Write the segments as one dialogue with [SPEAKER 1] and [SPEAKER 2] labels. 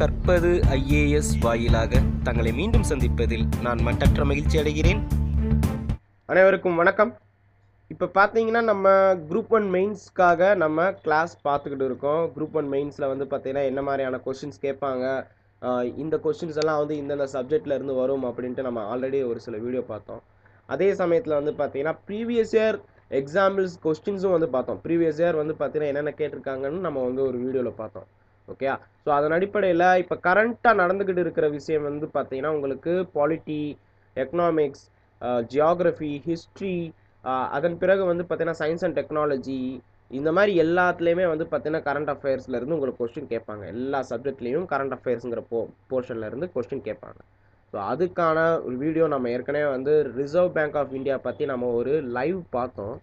[SPEAKER 1] கற்பது IAS வாயிலாக தங்களை மீண்டும் சந்திப்பதில் நான் மட்டற்ற மகிழ்ச்சி அடைகிறேன்.
[SPEAKER 2] அனைவருக்கும் வணக்கம். இப்போ பார்த்தீங்கன்னா நம்ம குரூப் 1 மெயின்ஸ்க்காக நம்ம கிளாஸ் பார்த்துக்கிட்டு இருக்கோம். குரூப் 1 மெயின்ஸில் வந்து பார்த்தீங்கன்னா என்ன மாதிரியான கொஷின்ஸ் கேட்பாங்க, இந்த கொஷின்ஸ் எல்லாம் வந்து இந்தந்த சப்ஜெக்டில் இருந்து வரும் அப்படின்ட்டு நம்ம ஆல்ரெடி ஒரு சில வீடியோ பார்த்தோம். அதே சமயத்தில் வந்து பார்த்தீங்கன்னா ப்ரீவியஸ் இயர் எக்ஸாம்பிள்ஸ் கொஸ்டின்ஸும் வந்து பார்த்தோம். ப்ரீவியஸ் இயர் வந்து பார்த்தீங்கன்னா என்னென்ன கேட்டிருக்காங்கன்னு நம்ம வந்து ஒரு வீடியோவில் பார்த்தோம். ஓகேயா? ஸோ அதன் அடிப்படையில் இப்போ கரண்ட்டாக நடந்துக்கிட்டு இருக்கிற விஷயம் வந்து பார்த்தீங்கன்னா உங்களுக்கு பாலிட்டி, எக்கனாமிக்ஸ், ஜியாகிரஃபி, ஹிஸ்ட்ரி, அதன் பிறகு வந்து பார்த்தீங்கன்னா சயின்ஸ் அண்ட் டெக்னாலஜி, இந்த மாதிரி எல்லாத்துலேயுமே வந்து பார்த்தீங்கன்னா கரண்ட் அஃபேர்ஸ்லேருந்து உங்களுக்கு கொஸ்டின் கேட்பாங்க. எல்லா சப்ஜெக்ட்லேயும் கரண்ட் அஃபேர்ஸுங்கிற போர்ஷன்லேருந்து கொஸ்டின் கேட்பாங்க. ஸோ அதுக்கான ஒரு வீடியோ நம்ம ஏற்கனவே வந்து ரிசர்வ் பேங்க் ஆஃப் இந்தியா பற்றி நம்ம ஒரு லைவ் பார்த்தோம்.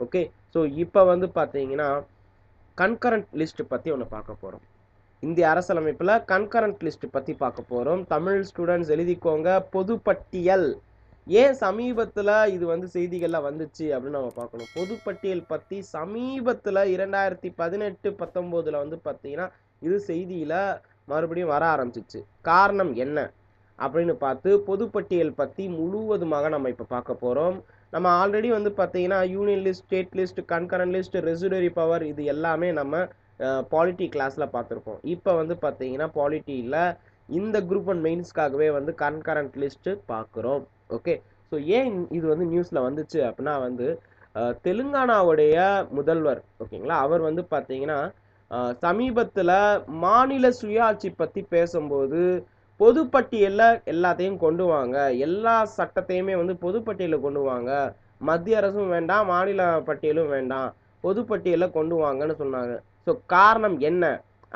[SPEAKER 2] ஓகே, ஸோ இப்போ வந்து பார்த்தீங்கன்னா கன்கரண்ட் லிஸ்ட் பற்றி ஒன்று பார்க்க போகிறோம். இந்திய அரசியலமைப்பில் கன்கரண்ட் லிஸ்ட் பற்றி பார்க்க போகிறோம். தமிழ் ஸ்டூடெண்ட்ஸ் எழுதிக்கோங்க. பொதுப்பட்டியல். ஏன் சமீபத்தில் இது வந்து செய்திகளில் வந்துச்சு அப்படின்னு நம்ம பார்க்கணும். பொதுப்பட்டியல் பற்றி சமீபத்தில் 2018-19 வந்து பார்த்தீங்கன்னா இது செய்தியில் மறுபடியும் வர ஆரம்பிச்சிச்சு. காரணம் என்ன அப்படின்னு பார்த்து பொதுப்பட்டியல் பற்றி முழுவதுமாக நம்ம இப்போ பார்க்க போகிறோம். நம்ம ஆல்ரெடி வந்து பார்த்தீங்கன்னா union list, state list, concurrent list, residuary power, இது எல்லாமே நம்ம பாலிட்டி கிளாஸில் பார்த்துருப்போம். இப்போ வந்து பார்த்தீங்கன்னா பாலிட்டியில் இந்த குரூப் 1 மெயின்ஸ்க்காகவே வந்து கன்கரண்ட் லிஸ்ட்டு பார்க்குறோம். ஓகே, ஸோ ஏன் இது வந்து நியூஸில் வந்துச்சு அப்படின்னா வந்து தெலுங்கானாவுடைய முதல்வர், ஓகேங்களா, அவர் வந்து பார்த்தீங்கன்னா சமீபத்தில் மாநில சுயாட்சி பற்றி பேசும்போது பொதுப்பட்டியலில் எல்லாத்தையும் கொண்டு வாங்க, எல்லா சட்டத்தையுமே வந்து பொதுப்பட்டியலில் கொண்டு வாங்க, மத்திய அரசும் வேண்டாம், மாநில பட்டியலும் வேண்டாம், பொதுப்பட்டியலில் கொண்டு வாங்கன்னு சொன்னாங்க. ஸோ காரணம் என்ன?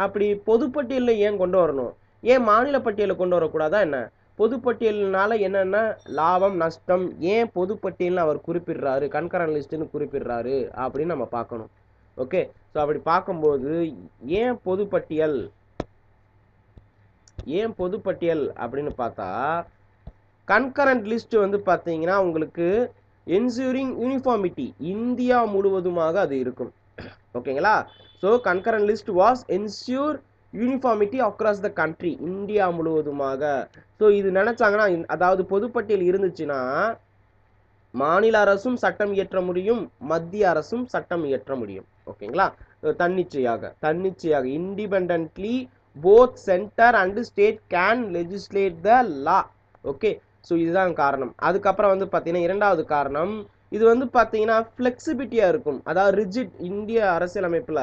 [SPEAKER 2] அப்படி பொதுப்பட்டியலில் ஏன் கொண்டு வரணும்? ஏன் மாநில பட்டியலில் கொண்டு வரக்கூடாதா என்ன? பொதுப்பட்டியலினால என்னென்ன லாபம் நஷ்டம், ஏன் பொதுப்பட்டியல்னு அவர் குறிப்பிடுறாரு, கன்கரண்ட் லிஸ்ட்டுன்னு குறிப்பிடுறாரு அப்படின்னு நம்ம பார்க்கணும். ஓகே, ஸோ அப்படி பார்க்கும்போது ஏன் பொதுப்பட்டியல் அப்படின்னு பார்த்தா கன்கரண்ட் லிஸ்ட் வந்து பார்த்தீங்கன்னா உங்களுக்கு என்சூரிங் யூனிஃபார்மிட்டி, இந்தியா முழுவதுமாக அது இருக்கும். ஓகேங்களா? So concurrent list was ensure uniformity across the country, India முழுவதுமாக. ஸோ இது நினச்சாங்கன்னா, அதாவது பொதுப்பட்டியல் இருந்துச்சுன்னா மாநில அரசும் சட்டம் இயற்ற முடியும், மத்திய அரசும் சட்டம் இயற்ற முடியும். ஓகேங்களா? தன்னிச்சையாக independently both centre and state can legislate the law. Okay, so இதுதான் காரணம். அதுக்கப்புறம் வந்து பார்த்தீங்கன்னா இரண்டாவது காரணம், இது வந்து பார்த்தீங்கன்னா ஃப்ளெக்சிபிலிட்டியாக இருக்கும். அதாவது ரிஜிட், இந்திய அரசியலமைப்பில்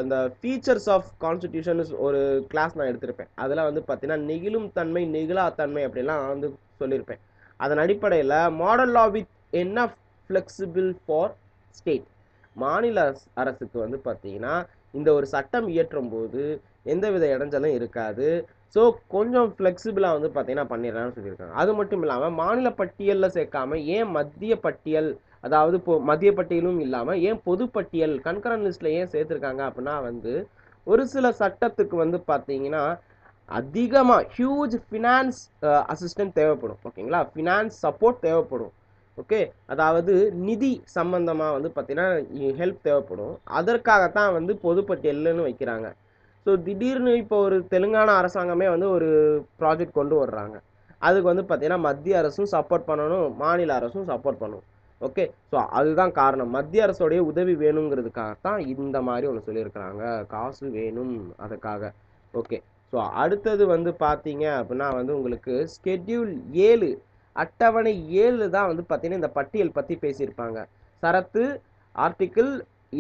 [SPEAKER 2] இந்த ஃபீச்சர்ஸ் ஆஃப் கான்ஸ்டிடியூஷன் ஒரு கிளாஸ் நான் எடுத்திருப்பேன். அதில் வந்து பார்த்தீங்கன்னா நெகிழும் தன்மை, நெகிழா தன்மை அப்படிலாம் வந்து சொல்லியிருப்பேன். அதன் அடிப்படையில் மாடல் லா வித் என்ன ஃப்ளெக்சிபிள் ஃபார் ஸ்டேட், மாநில அரசுக்கு வந்து பார்த்தீங்கன்னா இந்த ஒரு சட்டம் இயற்றும் போது எந்தவித இடைஞ்சலும் இருக்காது. ஸோ கொஞ்சம் ஃப்ளெக்சிபிளாக வந்து பார்த்தீங்கன்னா பண்ணிடலாம்னு சொல்லியிருக்காங்க. அது மட்டும் இல்லாமல் மாநில பட்டியலில் சேர்க்காம ஏன் மத்திய பட்டியல், அதாவது இப்போ மத்திய பட்டியலும் இல்லாமல் ஏன் பொதுப்பட்டியல் கன்கரண்ட் லிஸ்ட்டில் ஏன் சேர்த்துருக்காங்க அப்படின்னா வந்து ஒரு சில சட்டத்துக்கு வந்து பார்த்தீங்கன்னா அதிகமாக ஹியூஜ் ஃபினான்ஸ் அசிஸ்டன்ட் தேவைப்படும். ஓகேங்களா? ஃபினான்ஸ் சப்போர்ட் தேவைப்படும். ஓகே, அதாவது நிதி சம்பந்தமாக வந்து பார்த்தீங்கன்னா ஹெல்ப் தேவைப்படும். அதற்காகத்தான் வந்து பொதுப்பட்டியல்னு வைக்கிறாங்க. ஸோ திடீர்னு இப்போ ஒரு தெலுங்கானா அரசாங்கமே வந்து ஒரு ப்ராஜெக்ட் கொண்டு வர்றாங்க. அதுக்கு வந்து பார்த்தீங்கன்னா மத்திய அரசும் சப்போர்ட் பண்ணணும், மாநில அரசும் சப்போர்ட் பண்ணணும். ஓகே, ஸோ அதுதான் காரணம். மத்திய அரசோடைய உதவி வேணுங்கிறதுக்காகத்தான் இந்த மாதிரி ஒன்று சொல்லியிருக்கிறாங்க, காசு வேணும் அதுக்காக. ஓகே, ஸோ அடுத்தது வந்து பார்த்தீங்க அப்படின்னா வந்து உங்களுக்கு ஸ்கெட்யூல் 7, அட்டவணை 7 தான் வந்து பார்த்தீங்கன்னா இந்த பட்டியல் பற்றி பேசியிருப்பாங்க. சரத்து ஆர்டிக்கிள்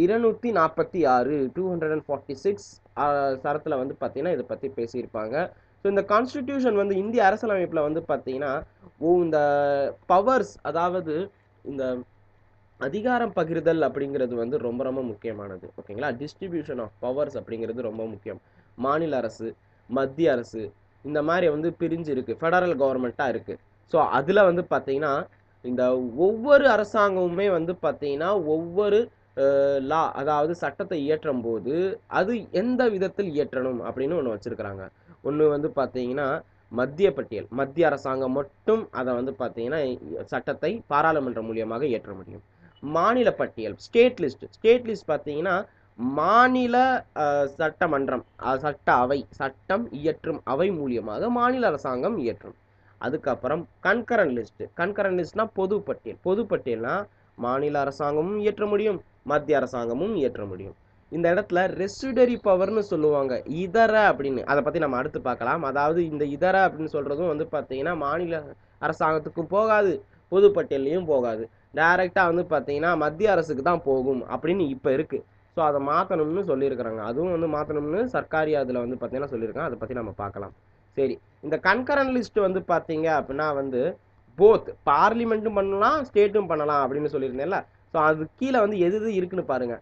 [SPEAKER 2] 246 246 சரத்தில் வந்து பார்த்தீங்கன்னா இதை பற்றி பேசியிருப்பாங்க. ஸோ இந்த கான்ஸ்டிடியூஷன் வந்து இந்திய அரசியலமைப்பில் வந்து பார்த்தீங்கன்னா இந்த பவர்ஸ், அதாவது இந்த அதிகாரம் பகிர்தல் அப்படிங்கிறது வந்து ரொம்ப ரொம்ப முக்கியமானது. ஓகேங்களா? டிஸ்ட்ரிபியூஷன் ஆஃப் பவர்ஸ் அப்படிங்கிறது ரொம்ப முக்கியம். மாநில அரசு, மத்திய அரசு இந்த மாதிரி வந்து பிரிஞ்சு இருக்குது, ஃபெடரல் கவர்மெண்ட்டாக இருக்குது. ஸோ அதில் வந்து பார்த்தீங்கன்னா இந்த ஒவ்வொரு அரசாங்கமுமே வந்து பார்த்தீங்கன்னா ஒவ்வொரு லா, அதாவது சட்டத்தை இயற்றும் போது அது எந்த விதத்தில் இயற்றணும் அப்படின்னு ஒன்று வச்சுருக்கிறாங்க. ஒன்று வந்து பார்த்தீங்கன்னா மத்திய பட்டியல், மத்திய அரசாங்கம் மட்டும் அதை வந்து பார்த்தீங்கன்னா சட்டத்தை பாராளுமன்றம் மூலியமாக இயற்ற முடியும். மாநில பட்டியல், ஸ்டேட் லிஸ்ட் பார்த்தீங்கன்னா மாநில சட்டமன்றம், சட்ட அவை, சட்டம் இயற்றும் அவை மூலியமாக மாநில அரசாங்கம் இயற்றும். அதுக்கப்புறம் கன்கரண்ட் லிஸ்ட். கன்கரண்ட் லிஸ்ட்னா பொதுப்பட்டியல். பொதுப்பட்டியல்னா மாநில அரசாங்கமும் இயற்ற முடியும், மத்திய அரசாங்கமும் இயற்ற முடியும். இந்த இடத்துல ரெசிடரி பவர்னு சொல்லுவாங்க, இதர அப்படின்னு. அதை பற்றி நம்ம அடுத்து பார்க்கலாம். அதாவது இந்த இதர அப்படின்னு சொல்கிறதும் வந்து பார்த்தீங்கன்னா மாநில அரசாங்கத்துக்கும் போகாது, பொதுப்பட்டியல்லையும் போகாது, டைரெக்டாக வந்து பார்த்தீங்கன்னா மத்திய அரசுக்கு தான் போகும் அப்படின்னு இப்போ இருக்குது. ஸோ அதை மாற்றணும்னு சொல்லியிருக்கிறாங்க. அதுவும் வந்து மாற்றணும்னு சர்க்காரி அதில் வந்து பார்த்தீங்கன்னா சொல்லியிருக்காங்க. அதை பற்றி நம்ம பார்க்கலாம். சரி, இந்த கன்கரண்ட் லிஸ்ட் வந்து பார்த்தீங்க அப்படின்னா வந்து போத் பார்லிமெண்ட்டும் பண்ணலாம், ஸ்டேட்டும் பண்ணலாம் அப்படின்னு சொல்லியிருந்தேன்ல. ஸோ அது கீழே வந்து எது எது இருக்குன்னு பாருங்கள்.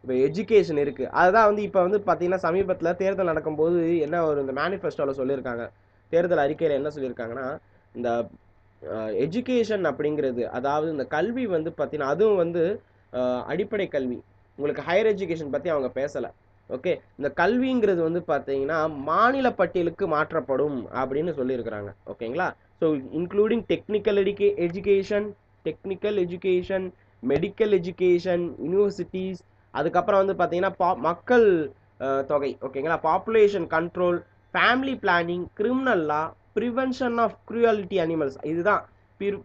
[SPEAKER 2] இப்போ எஜுகேஷன் இருக்குது. அதுதான் வந்து இப்போ வந்து பார்த்தீங்கன்னா சமீபத்தில் தேர்தல் நடக்கும்போது என்ன ஒரு இந்த மேனிஃபெஸ்டோவில் சொல்லியிருக்காங்க, தேர்தல் அறிக்கையில் என்ன சொல்லியிருக்காங்கன்னா, இந்த எஜுகேஷன் அப்படிங்கிறது, அதாவது இந்த கல்வி வந்து பார்த்தீங்கன்னா அதுவும் வந்து அடிப்படை கல்வி, உங்களுக்கு ஹையர் எஜுகேஷன் பற்றி அவங்க பேசலை. ஓகே, இந்த கல்விங்கிறது வந்து பார்த்தீங்கன்னா மாநில பட்டியலுக்கு மாற்றப்படும் அப்படின்னு சொல்லியிருக்கிறாங்க. ஓகேங்களா? So including technical education, medical education, universities, அதுக்கப்புறம் வந்து பார்த்தீங்கன்னா மக்கள் தொகை, ஓகேங்களா, population control, family planning, criminal law, prevention of cruelty animals, இதுதான்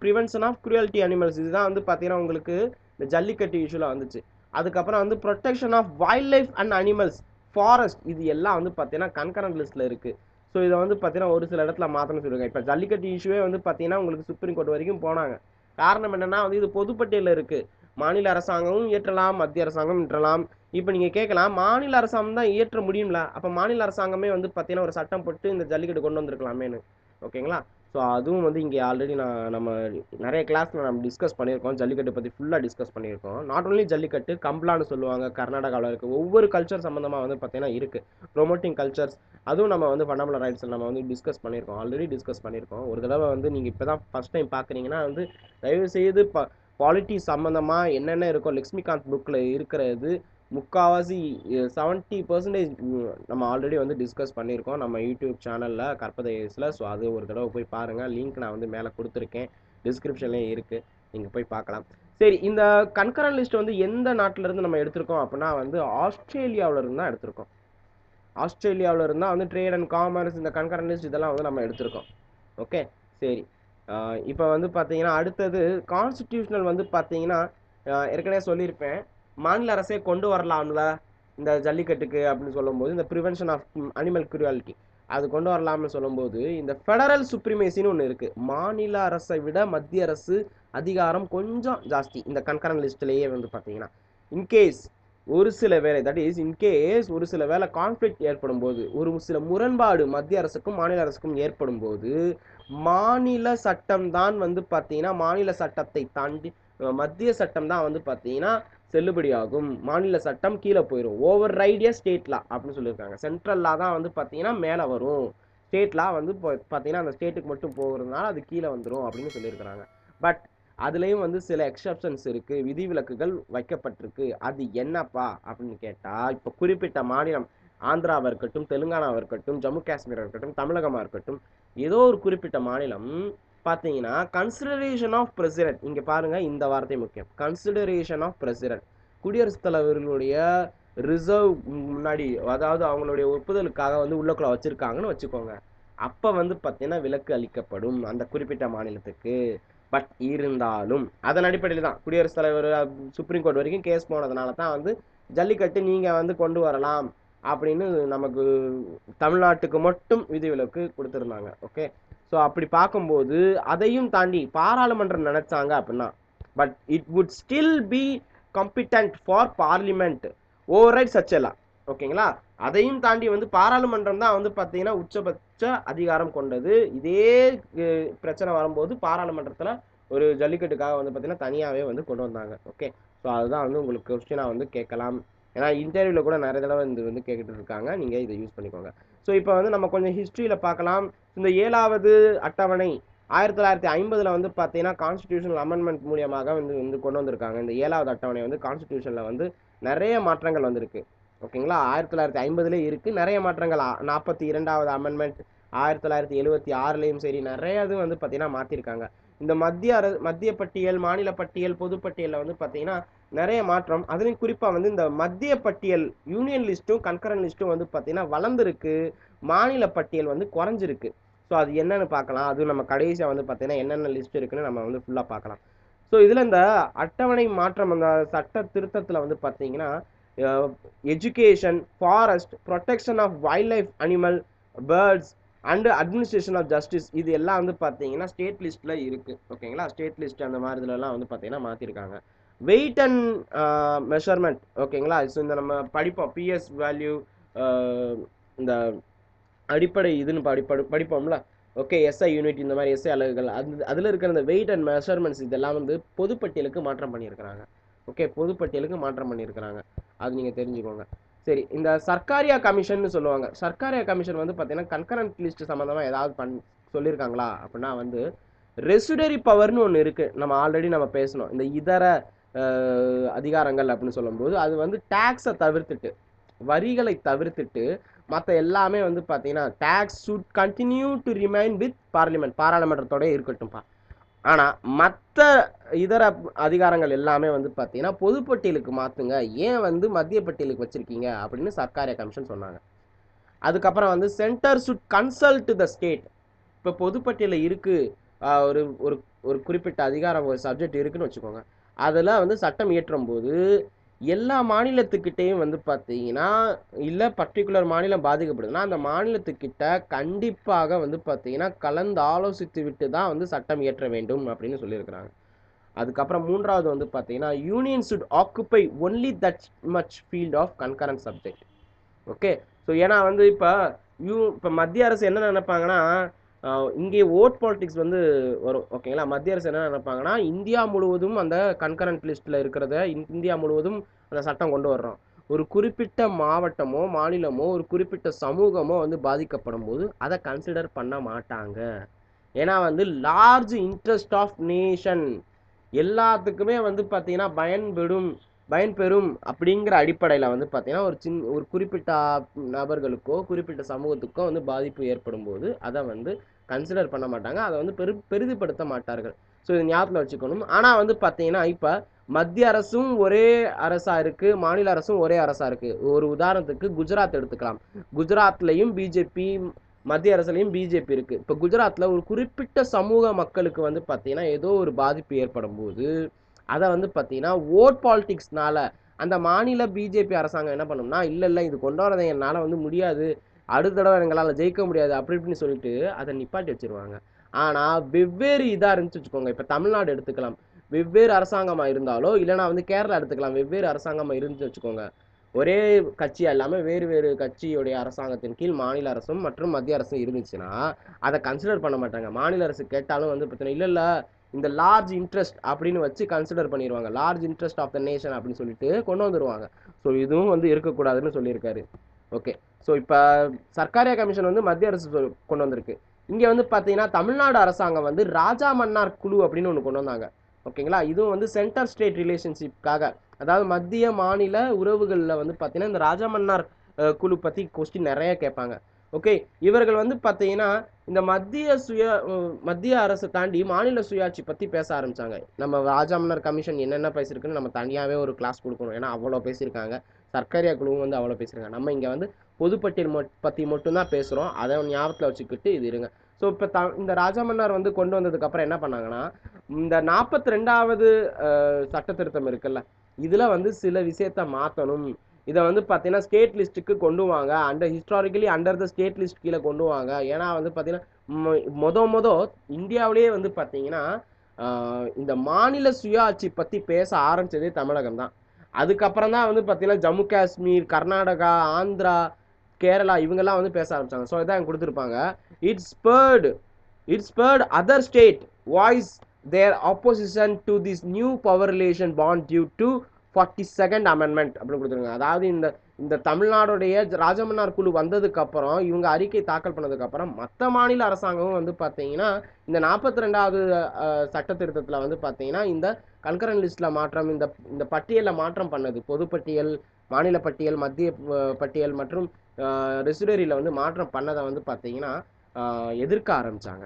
[SPEAKER 2] ப்ரிவென்ஷன் ஆஃப் க்ரூயல்ட்டி அனிமல்ஸ், இதுதான் வந்து பார்த்தீங்கன்னா உங்களுக்கு இந்த ஜல்லிக்கட்டு இஷ்யூவில் வந்துச்சு. அதுக்கப்புறம் வந்து protection of wildlife and animals, forest, இது எல்லாம் வந்து பார்த்தீங்கன்னா கன்கரண்ட் லிஸ்ட்டில் இருக்குது. ஸோ இதை வந்து பார்த்தீங்கன்னா ஒரு சில இடத்துல மாற்றணும்னு சொல்லுவாங்க. இப்போ ஜல்லிக்கட்டு இஷ்யூவே வந்து பார்த்தீங்கன்னா உங்களுக்கு சுப்ரீம் கோர்ட் வரைக்கும் போனாங்க. காரணம் என்னென்னா வந்து இது பொதுப்பட்டியலில் இருக்குது. மாநில அரசாங்கமும் இயற்றலாம், மத்திய அரசாங்கமும் இயற்றலாம். இப்போ நீங்கள் கேட்கலாம், மாநில அரசாங்கம் தான் இயற்ற முடியும்ல, அப்போ மாநில அரசாங்கமே வந்து பார்த்தீங்கன்னா ஒரு சட்டம் போட்டு இந்த ஜல்லிக்கட்டு கொண்டு வந்திருக்கலாமேனு. ஓகேங்களா? ஸோ அதுவும் வந்து இங்கே ஆல்ரெடி நம்ம நிறைய கிளாஸில் நம்ம டிஸ்கஸ் பண்ணியிருக்கோம். ஜல்லிக்கட்டு பற்றி ஃபுல்லாக டிஸ்கஸ் பண்ணியிருக்கோம். நாட் ஓன்லி ஜல்லிக்கட்டு, கம்பளான்னு சொல்லுவாங்க, கர்நாடகாவில் இருக்குது. ஒவ்வொரு கல்ச்சர் சம்மந்தமாக வந்து பார்த்தீங்கன்னா இருக்குது, ப்ரொமோட்டிங் கல்ச்சர்ஸ். அதுவும் நம்ம வந்து ஃபண்டமெண்டல் ரைட்ஸில் நம்ம வந்து டிஸ்கஸ் பண்ணியிருக்கோம், ஆல்ரெடி டிஸ்கஸ் பண்ணியிருக்கோம். ஒரு தடவை வந்து நீங்கள் இப்போ தான் ஃபஸ்ட் டைம் பார்க்குறீங்கன்னா வந்து தயவுசெய்து பாலிட்டி சம்மந்தமாக என்னென்ன இருக்கோ லக்ஷ்மிகாந்த் புக்கில் இருக்கிறது முக்கால்வாசி 70% நம்ம ஆல்ரெடி வந்து டிஸ்கஸ் பண்ணியிருக்கோம் நம்ம யூடியூப் சேனலில் கற்பதைஸில். ஸோ அது ஒரு தடவை போய் பாருங்கள். லிங்க் நான் வந்து மேலே கொடுத்துருக்கேன், டிஸ்கிரிப்ஷன்லேயும் இருக்குது, நீங்கள் போய் பார்க்கலாம். சரி, இந்த கன்கரண்ட் லிஸ்ட் வந்து எந்த நாட்டிலேருந்து நம்ம எடுத்திருக்கோம் அப்படின்னா வந்து ஆஸ்திரேலியாவிலேருந்து தான் எடுத்திருக்கோம். ஆஸ்திரேலியாவில் இருந்தால் வந்து ட்ரேட் அண்ட் காமர்ஸ், இந்த கன்கரண்ட் லிஸ்ட் இதெல்லாம் வந்து நம்ம எடுத்திருக்கோம். ஓகே, சரி. இப்போ வந்து பார்த்தீங்கன்னா அடுத்தது கான்ஸ்டிடியூஷனல் வந்து பார்த்தீங்கன்னா ஏற்கனவே சொல்லியிருப்பேன், மாநில அரசே கொண்டு வரலாம்ல இந்த ஜல்லிக்கட்டுக்கு அப்படின்னு சொல்லும்போது, இந்த ப்ரிவென்ஷன் ஆஃப் அனிமல் க்ரூயாலிட்டி அது கொண்டு வரலாம்னு சொல்லும்போது, இந்த ஃபெடரல் சுப்ரிமேசின்னு ஒன்று இருக்குது. மாநில அரசை விட மத்திய அரசு அதிகாரம் கொஞ்சம் ஜாஸ்தி இந்த கன்கரண்ட் லிஸ்ட்லேயே வந்து பார்த்தீங்கன்னா. இன்கேஸ் ஒரு சில வேலை, தட் இஸ் இன்கேஸ் ஒரு சில வேலை கான்ஃப்ளிக்ட் ஏற்படும் போது, ஒரு சில முரண்பாடு மத்திய அரசுக்கும் மாநில அரசுக்கும் ஏற்படும் போது, மாநில சட்டம் தான் வந்து பார்த்தீங்கன்னா மாநில சட்டத்தை தாண்டி மத்திய சட்டம் தான் வந்து பார்த்தீங்கன்னா செல்லுபடியாகும். மாநில சட்டம் கீழே போயிடும். ஓவர் ரைடியா ஸ்டேட் லா அப்படின்னு சொல்லியிருக்காங்க. சென்ட்ரல் லா தான் வந்து பார்த்தீங்கன்னா மேலே வரும், ஸ்டேட் லா வந்து பார்த்தீங்கன்னா அந்த ஸ்டேட்டுக்கு மட்டும் போகிறதுனால அது கீழே வந்துடும் அப்படின்னு சொல்லியிருக்கிறாங்க. பட் அதுலேயும் வந்து சில எக்ஸப்ஷன்ஸ் இருக்குது, விதிவிலக்குகள் வைக்கப்பட்டிருக்கு. அது என்னப்பா அப்படின்னு கேட்டால், இப்போ குறிப்பிட்ட மாநிலம் ஆந்திராவாக இருக்கட்டும், தெலுங்கானாவாக இருக்கட்டும், ஜம்மு காஷ்மீராக இருக்கட்டும், தமிழகமாக இருக்கட்டும், ஏதோ ஒரு குறிப்பிட்ட மாநிலம் பார்த்தீங்கன்னா கன்சிடரேஷன் ஆஃப் பிரசிடென்ட், இங்கே பாருங்கள் இந்த வார்த்தை முக்கியம், கன்சிடரேஷன் ஆஃப் பிரசிடென்ட், குடியரசுத் தலைவர்களுடைய ரிசர்வ் முன்னாடி, அதாவது அவங்களுடைய ஒப்புதலுக்காக வந்து உள்ளக்குள்ள வச்சுருக்காங்கன்னு வச்சுக்கோங்க. அப்போ வந்து பார்த்தீங்கன்னா விலக்கு அளிக்கப்படும் அந்த குறிப்பிட்ட மாநிலத்துக்கு. பட் இருந்தாலும் அதன் அடிப்படையில் தான் குடியரசுத் தலைவர் சுப்ரீம் கோர்ட் வரைக்கும் கேஸ் போனதுனால தான் வந்து ஜல்லிக்கட்டு நீங்கள் வந்து கொண்டு வரலாம் அப்படின்னு நமக்கு தமிழ்நாட்டுக்கு மட்டும் விதிவிலக்கு கொடுத்துருந்தாங்க. ஓகே, ஸோ அப்படி பார்க்கும்போது அதையும் தாண்டி பாராளுமன்றம் நினைச்சாங்க அப்படின்னா, but it would still be competent for parliament over right such எல்லாம். ஓகேங்களா, அதையும் தாண்டி வந்து பாராளுமன்றம் தான் வந்து பார்த்தீங்கன்னா உச்சபட்ச அதிகாரம் கொண்டது. இதே பிரச்சனை வரும்போது பாராளுமன்றத்தில் ஒரு ஜல்லிக்கட்டுக்காக வந்து பார்த்தீங்கன்னா தனியாகவே வந்து கொண்டு வந்தாங்க. ஓகே, ஸோ அதுதான் வந்து உங்களுக்கு கொஸ்டினாக வந்து கேட்கலாம். ஏன்னா இன்டர்வியூவில் கூட நிறைய தடவை இது வந்து கேட்டுட்டு இருக்காங்க, நீங்கள் இதை யூஸ் பண்ணிக்கோங்க. ஸோ இப்போ வந்து நம்ம கொஞ்சம் ஹிஸ்ட்ரியில் பார்க்கலாம். இந்த 7வது அட்டவணை 1950 வந்து பார்த்தீங்கன்னா கான்ஸ்டிடியூஷனல் அமெண்ட்மெண்ட் மூலியமாக வந்து கொண்டு வந்திருக்காங்க. இந்த 7வது அட்டவணை வந்து கான்ஸ்டிடியூஷனில் வந்து நிறைய மாற்றங்கள் வந்திருக்கு. ஓகேங்களா, 1950 இருக்குது, நிறைய மாற்றங்கள். 42வது அமெண்ட்மெண்ட் 1976லேயும் சரி நிறைய இது வந்து பார்த்தீங்கன்னா மாற்றிருக்காங்க. இந்த மத்திய பட்டியல், மாநில பட்டியல், பொதுப்பட்டியலில் வந்து பார்த்தீங்கன்னா நிறைய மாற்றம். அதுலேயும் குறிப்பாக வந்து இந்த மத்திய பட்டியல் யூனியன் லிஸ்ட்டும் கன்கரண்ட் லிஸ்ட்டும் வந்து பார்த்தீங்கன்னா வளர்ந்துருக்கு, மாநில பட்டியல் வந்து குறைஞ்சிருக்கு. ஸோ அது என்னன்னு பார்க்கலாம். அதுவும் நம்ம கடைசியாக வந்து பார்த்தீங்கன்னா என்னென்ன லிஸ்ட் இருக்குன்னு நம்ம வந்து ஃபுல்லாக பார்க்கலாம். ஸோ இதில் இந்த அட்டவணை மாற்றம், அந்த சட்ட திருத்தத்தில் வந்து பார்த்தீங்கன்னா education, forest, protection of wildlife, animal, birds and administration of justice, இது எல்லாம் வந்து பார்த்தீங்கன்னா ஸ்டேட் லிஸ்ட்டில் இருக்குது. ஓகேங்களா, ஸ்டேட் லிஸ்ட் அந்த மாதிரி இதுலலாம் வந்து பார்த்தீங்கன்னா மாற்றிருக்காங்க. வெயிட் அண்ட் மெஷர்மெண்ட், ஓகேங்களா. ஸோ இந்த நம்ம படிப்போம் பிஎஸ் வேல்யூ, இந்த அடிப்படை இதுன்னு படிப்போம்ல. ஓகே, எஸ்ஐ யூனிட், இந்த மாதிரி எஸ்ஐ அலகுகள், அதில் இருக்கிற இந்த வெயிட் அண்ட் மெஷர்மெண்ட்ஸ் இதெல்லாம் வந்து பொதுப்பட்டியலுக்கு மாற்றம் பண்ணியிருக்கிறாங்க. ஓகே, பொதுப்பட்டியலுக்கு மாற்றம் பண்ணியிருக்கிறாங்க, அது நீங்கள் தெரிஞ்சுக்கோங்க. சரி, இந்த சர்க்காரியா கமிஷன் சொல்லுவாங்க. சர்க்காரியா கமிஷன் வந்து பார்த்தீங்கன்னா கன்கரண்ட் லிஸ்ட் சம்மந்தமாக ஏதாவது சொல்லியிருக்காங்களா அப்படின்னா வந்து ரெசிடரி பவர்னு ஒன்று இருக்குது. நம்ம ஆல்ரெடி நம்ம பேசணும், இந்த இதர அதிகாரங்கள் அப்படின்னு சொல்லும்போது அது வந்து டேக்ஸை தவிர்த்துட்டு, வரிகளை தவிர்த்துட்டு மற்ற எல்லாமே வந்து பார்த்தீங்கன்னா taxes should continue to remain with parliament, பாராளுமன்றத்தோட இருக்கட்டும்ப்பா. ஆனால் மற்ற இதர அதிகாரங்கள் எல்லாமே வந்து பார்த்தீங்கன்னா பொதுப்பட்டியலுக்கு மாற்றுங்க, ஏன் வந்து மத்திய பட்டியலுக்கு வச்சுருக்கீங்க அப்படின்னு சர்க்காரியா கமிஷன் சொன்னாங்க. அதுக்கப்புறம் வந்து centre should consult the state. இப்போ பொதுப்பட்டியலில் இருக்குது, ஒரு ஒரு ஒரு குறிப்பிட்ட அதிகாரம், ஒரு சப்ஜெக்ட் இருக்குன்னு வச்சுக்கோங்க. அதில் வந்து சட்டம் இயற்றும் போது எல்லா மாநிலத்துக்கிட்டேயும் வந்து பார்த்தீங்கன்னா, இல்லை பர்டிகுலர் மாநிலம் பாதிக்கப்படுதுன்னா அந்த மாநிலத்துக்கிட்ட கண்டிப்பாக வந்து பார்த்தீங்கன்னா கலந்து ஆலோசித்து விட்டு தான் வந்து சட்டம் இயற்ற வேண்டும் அப்படின்னு சொல்லியிருக்கிறாங்க. அதுக்கப்புறம் மூன்றாவது வந்து பார்த்தீங்கன்னா union should occupy only that much field of concurrent subject. Okay, so ஏன்னா வந்து இப்போ மத்திய அரசு என்ன நினைப்பாங்கன்னா, இங்கே ஓட் பாலிட்டிக்ஸ் வந்து வரும். ஓகேங்களா, மத்திய அரசு என்ன நினைப்பாங்கன்னா இந்தியா முழுவதும் அந்த கன்கரண்ட் லிஸ்ட்டில் இருக்கிறத இந்தியா முழுவதும் அந்த சட்டம் கொண்டு வர்றோம். ஒரு குறிப்பிட்ட மாவட்டமோ மாநிலமோ ஒரு குறிப்பிட்ட சமூகமோ வந்து பாதிக்கப்படும் போது அதை கன்சிடர் பண்ண மாட்டாங்க. ஏன்னா வந்து லார்ஜ் இன்ட்ரெஸ்ட் ஆஃப் நேஷன் எல்லாத்துக்குமே வந்து பார்த்தீங்கன்னா பயன்பெறும் அப்படிங்கிற அடிப்படையில் வந்து பார்த்தீங்கன்னா ஒரு குறிப்பிட்ட நபர்களுக்கோ குறிப்பிட்ட சமூகத்துக்கோ வந்து பாதிப்பு ஏற்படும் போது அதை வந்து கன்சிடர் பண்ண மாட்டாங்க, அதை வந்து பெரிதுபடுத்த மாட்டார்கள். ஸோ இது ஞாபகத்தில் வச்சுக்கணும். ஆனால் வந்து பார்த்தீங்கன்னா இப்போ மத்திய அரசும் ஒரே அரசாக இருக்குது, மாநில அரசும் ஒரே அரசாக இருக்குது. ஒரு உதாரணத்துக்கு குஜராத் எடுத்துக்கலாம். குஜராத்லையும் பிஜேபி, மத்திய அரசுலையும் பிஜேபி இருக்குது. இப்போ குஜராத்தில் ஒரு குறிப்பிட்ட சமூக மக்களுக்கு வந்து பார்த்தீங்கன்னா ஏதோ ஒரு பாதிப்பு ஏற்படும் போது அதை வந்து பார்த்தீங்கன்னா ஓட் பாலிட்டிக்ஸ்னால அந்த மாநில பிஜேபி அரசாங்கம் என்ன பண்ணும்னா, இல்லை இது கொண்டு வரதை என்னால் வந்து முடியாது, அடுத்த தடவை எங்களால் ஜெயிக்க முடியாது அப்படி இப்படின்னு சொல்லிட்டு அதை நிப்பாட்டி வச்சிருவாங்க. ஆனால் வெவ்வேறு இதாக இருந்துச்சு வச்சுக்கோங்க, இப்போ தமிழ்நாடு எடுத்துக்கலாம், வெவ்வேறு அரசாங்கமாக இருந்தாலோ இல்லைனா வந்து கேரளா எடுத்துக்கலாம், வெவ்வேறு அரசாங்கமாக இருந்துச்சு வச்சுக்கோங்க, ஒரே கட்சியாக இல்லாமல் வேறு வேறு கட்சியுடைய அரசாங்கத்தின் கீழ் மாநில அரசும் மற்றும் மத்திய அரசும் இருந்துச்சுன்னா அதை கன்சிடர் பண்ண மாட்டாங்க. மாநில அரசு கேட்டாலும் வந்து பார்த்தீங்கன்னா இல்லை இந்த லார்ஜ் இன்ட்ரெஸ்ட் அப்படின்னு வச்சு கன்சிடர் பண்ணிடுவாங்க, large interest of the nation அப்படின்னு சொல்லிட்டு கொண்டு வந்துடுவாங்க. ஸோ இதுவும் வந்து இருக்கக்கூடாதுன்னு சொல்லியிருக்காரு. ஓகே, ஸோ இப்போ சர்க்காரியா கமிஷன் வந்து மத்திய அரசு கொண்டு வந்திருக்கு. இங்கே வந்து பார்த்தீங்கன்னா தமிழ்நாடு அரசாங்கம் வந்து ராஜா மன்னார் குழு அப்படின்னு ஒன்று கொண்டு வந்தாங்க. ஓகேங்களா, இதுவும் வந்து சென்டர் ஸ்டேட் ரிலேஷன்ஷிப்காக, அதாவது மத்திய மாநில உறவுகளில் வந்து பார்த்தீங்கன்னா இந்த ராஜா மன்னார் குழு பற்றி கொஸ்டின் நிறைய கேட்பாங்க. ஓகே, இவர்கள் வந்து பார்த்தீங்கன்னா இந்த மத்திய அரசை தாண்டி மாநில சுயாட்சி பற்றி பேச ஆரம்பித்தாங்க. நம்ம ராஜா மன்னர் கமிஷன் என்னென்ன பேசியிருக்குன்னு நம்ம தனியாகவே ஒரு கிளாஸ் கொடுக்கணும், ஏன்னா அவ்வளோ பேசியிருக்காங்க. சர்க்காரியா குழுவும் வந்து அவ்வளோ பேசியிருக்காங்க. நம்ம இங்கே வந்து பொதுப்பட்டியல் பற்றி மட்டும்தான் பேசுகிறோம், அதை ஞாபகத்தில் வச்சுக்கிட்டு இது இருங்க. ஸோ இப்போ இந்த ராஜா மன்னர் வந்து கொண்டு வந்ததுக்கப்புறம் என்ன பண்ணாங்கன்னா, இந்த 42வது சட்ட திருத்தம் இருக்குல்ல, இதில் வந்து சில விஷயத்தை மாற்றணும், இதை வந்து பார்த்தீங்கன்னா ஸ்டேட் லிஸ்ட்டுக்கு கொண்டு வாங்க, historically under the state list கீழே கொண்டு வாங்க. ஏன்னா வந்து பார்த்தீங்கன்னா இந்தியாவிலேயே வந்து பார்த்தீங்கன்னா இந்த மாநில சுயாட்சி பற்றி பேச ஆரம்பித்ததே தமிழகம் தான். அதுக்கப்புறம் தான் வந்து பார்த்தீங்கன்னா ஜம்மு காஷ்மீர், கர்நாடகா, ஆந்திரா, கேரளா இவங்கெல்லாம் வந்து பேச ஆரம்பித்தாங்க. ஸோ இதான் கொடுத்துருப்பாங்க, it's spurred other state voice their opposition to this new power relation born due to 42nd amendment அப்படின்னு கொடுத்துருங்க. அதாவது இந்த தமிழ்நாடுடைய ராஜமன்னார் குழு வந்ததுக்கு அப்புறம் இவங்க அறிக்கை தாக்கல் பண்ணதுக்கு அப்புறம் மற்ற மாநில அரசாங்கமும் வந்து பார்த்தீங்கன்னா இந்த 42வது சட்ட திருத்தத்தில் வந்து பார்த்தீங்கன்னா இந்த கன்கரண்ட் லிஸ்ட்ல மாற்றம், இந்த பட்டியலில் மாற்றம் பண்ணது, பொதுப்பட்டியல், மாநில பட்டியல், மத்திய பட்டியல் மற்றும் ரெசிடரியில் வந்து மாற்றம் பண்ணதை வந்து பார்த்தீங்கன்னா எதிர்க்க ஆரம்பித்தாங்க.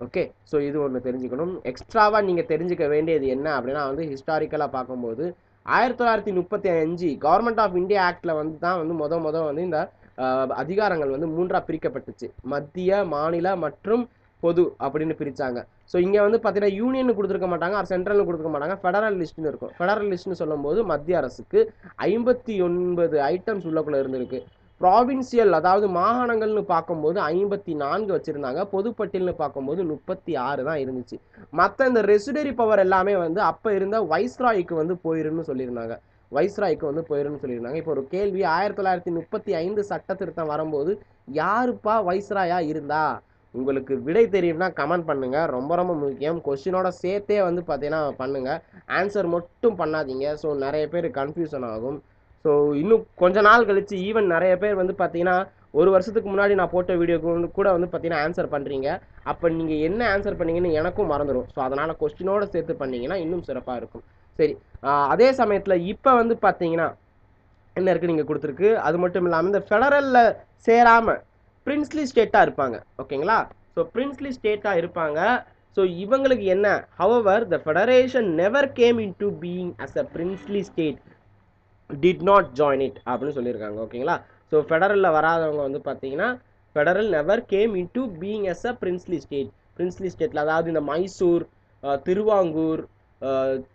[SPEAKER 2] ஓகே, ஸோ இது ஒன்று தெரிஞ்சுக்கணும். எக்ஸ்ட்ராவாக நீங்கள் தெரிஞ்சுக்க வேண்டியது என்ன அப்படின்னா வந்து ஹிஸ்டாரிக்கலாக பார்க்கும்போது 1935 கவர்மெண்ட் ஆஃப் இந்தியா ஆக்டில் வந்து தான் வந்து வந்து இந்த அதிகாரங்கள் வந்து 3ஆக பிரிக்கப்பட்டுச்சு. மத்திய, மாநில மற்றும் பொது அப்படின்னு பிரித்தாங்க. ஸோ இங்கே வந்து பார்த்தீங்கன்னா யூனியன் கொடுத்துருக்க மாட்டாங்க, சென்ட்ரல்னு கொடுத்துருக்க மாட்டாங்க, ஃபெடரல் லிஸ்ட்னு இருக்கும். ஃபெடரல் லிஸ்ட்னு சொல்லும்போது மத்திய அரசுக்கு 59 ஐட்டம்ஸ் உள்ளக்குள்ளே இருந்திருக்கு. ப்ராவின்சியல் அதாவது மாகாணங்கள்னு பார்க்கும்போது 54 வச்சுருந்தாங்க. பொதுப்பட்டியல்னு பார்க்கும்போது 36 தான் இருந்துச்சு. மற்ற இந்த ரெசிடரி பவர் எல்லாமே வந்து அப்போ இருந்த வைஸ்ராய்க்கு வந்து போயிருன்னு சொல்லியிருந்தாங்க. வைஸ்ராய்க்கு வந்து போயிருன்னு சொல்லியிருந்தாங்க. இப்போ ஒரு கேள்வி, 1935 சட்ட திருத்தம் வரும்போது யாருப்பா வைஸ்ராயா இருந்தா? உங்களுக்கு விடை தெரியும்னா கமெண்ட் பண்ணுங்க. ரொம்ப ரொம்ப முக்கியம். கொஸ்டினோட சேர்த்தே வந்து பார்த்தீங்கன்னா பண்ணுங்க. ஆன்சர் மட்டும் பண்ணாதீங்க. ஸோ நிறைய பேர் கன்ஃபியூஷன் ஆகும். ஸோ இன்னும் கொஞ்ச நாள் கழிச்சு ஈவன் நிறைய பேர் வந்து பார்த்தீங்கன்னா ஒரு வருஷத்துக்கு முன்னாடி நான் போட்ட வீடியோக்கு கூட வந்து பார்த்தீங்கன்னா ஆன்சர் பண்ணுறீங்க. அப்போ நீங்கள் என்ன ஆன்சர் பண்ணீங்கன்னு எனக்கும் மறந்துடும். ஸோ அதனால் கொஸ்டினோட சேர்த்து பண்ணீங்கன்னா இன்னும் சிறப்பாக இருக்கும். சரி, அதே சமயத்தில் இப்போ வந்து பார்த்தீங்கன்னா என்ன இருக்குது நீங்கள் கொடுத்துருக்கு. அது மட்டும் இல்லாமல் இந்த ஃபெடரலில் சேராமல் பிரின்ஸ்லி ஸ்டேட்டாக இருப்பாங்க. ஓகேங்களா? ஸோ பிரின்ஸ்லி ஸ்டேட்டாக இருப்பாங்க. ஸோ இவங்களுக்கு என்ன, however the federation never came into being as a princely state did not join it அப்படின்னு சொல்லியிருக்காங்க. ஓகேங்களா? ஸோ ஃபெடரலில் வராதவங்க வந்து பார்த்தீங்கன்னா federal never came into being as a princely state. Princely ஸ்டேட்டில் அதாவது இந்த மைசூர், திருவாங்கூர்,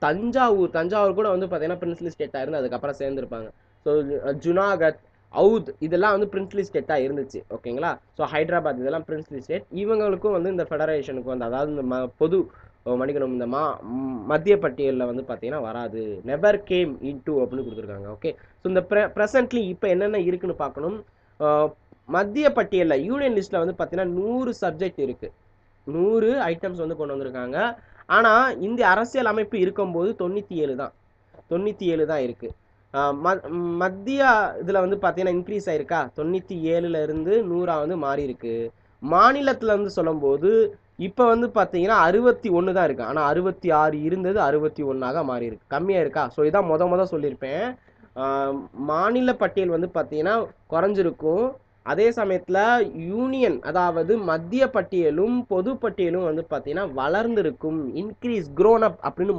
[SPEAKER 2] தஞ்சாவூர் கூட வந்து பார்த்தீங்கன்னா பிரின்ஸ்லி ஸ்டேட்டாக இருந்து அதுக்கப்புறம் சேர்ந்துருப்பாங்க. ஸோ ஜுனாகத், அவுத் இதெல்லாம் வந்து பிரின்ஸ்லி ஸ்டேட்டாக இருந்துச்சு. ஓகேங்களா? ஸோ ஹைதராபாத் இதெல்லாம் பிரின்ஸ்லி ஸ்டேட். இவங்களுக்கும் வந்து இந்த ஃபெடரேஷனுக்கு வந்து அதாவது இந்த பொது மன்னிக்கணும் இந்த மத்திய பட்டியலில் வந்து பார்த்தீங்கன்னா வராது. நெவர் கேம் இன்டு அப்படின்னு கொடுத்துருக்காங்க. ஓகே, ஸோ இந்த ப்ரெசன்ட்லி இப்போ என்னென்ன இருக்குன்னு பார்க்கணும். மத்திய பட்டியலில் யூனியன் லிஸ்ட்டில் வந்து பார்த்தீங்கன்னா 100 சப்ஜெக்ட் இருக்குது. 100 ஐட்டம்ஸ் வந்து கொண்டு வந்திருக்காங்க. ஆனால் இந்திய அரசியல் அமைப்பு இருக்கும்போது 97 தான் இருக்குது. மத்திய இதில் வந்து பார்த்தீங்கன்னா இன்க்ரீஸ் ஆயிருக்கா, 97லேருந்து 100 வந்து மாறி இருக்கு. மாநிலத்தில் வந்து சொல்லும்போது இப்போ வந்து பார்த்தீங்கன்னா 61 தான் இருக்குது. ஆனால் 66 இருந்தது 61ஆக மாறி இருக்கு. கம்மியாக இருக்கா? ஸோ இதான் மொதல் சொல்லியிருப்பேன். மாநில பட்டியல் வந்து பார்த்தீங்கன்னா குறைஞ்சிருக்கும். அதே சமயத்தில் யூனியன் அதாவது மத்திய பட்டியலும் பொது பட்டியலும் வந்து பார்த்தீங்கன்னா வளர்ந்துருக்கும், இன்க்ரீஸ் க்ரோன் அப் அப்படின்னு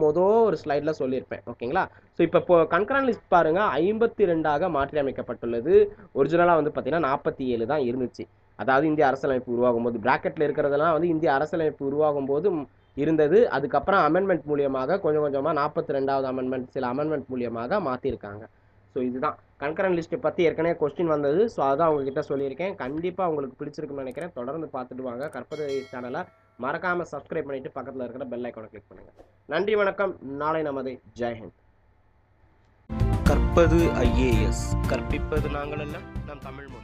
[SPEAKER 2] ஒரு ஸ்லைடில் சொல்லியிருப்பேன். ஓகேங்களா? ஸோ இப்போ கன்கரண்ட் லிஸ்ட் பாருங்கள் 52ஆக மாற்றி அமைக்கப்பட்டுள்ளது. ஒரிஜினலாக வந்து பார்த்தீங்கன்னா 47 தான் இருந்துச்சு. அதாவது இந்திய அரசியலமைப்பு உருவாகும் போது பிராக்கெட்டில் இருக்கிறதெல்லாம் வந்து இந்திய அரசியலமைப்பு உருவாகும் போது இருந்தது. அதுக்கப்புறம் அமெண்ட்மெண்ட் மூலியமாக கொஞ்சம் கொஞ்சமாக 42வது அமெண்ட்மெண்ட் சில அமெண்ட்மெண்ட் மூலியமாக மாற்றிருக்காங்க. ஸோ இதுதான் கன்கரண்ட் லிஸ்ட்டை பற்றி ஏற்கனவே கொஸ்டின் வந்தது. ஸோ அதான் உங்ககிட்ட சொல்லியிருக்கேன். கண்டிப்பாக உங்களுக்கு பிடிச்சிருக்குன்னு நினைக்கிறேன். தொடர்ந்து பார்த்துட்டு வாங்க. கற்பது சேனலை மறக்காமல் சப்ஸ்கிரைப் பண்ணிவிட்டு பக்கத்தில் இருக்கிற பெல் ஐக்கானை கிளிக் பண்ணுங்கள். நன்றி, வணக்கம். நாளை நமது ஜெய்ஹிந்த்.
[SPEAKER 1] கற்பது IAS, கற்பிப்பது நாங்கள் அல்ல, நம் தமிழ் மொழி.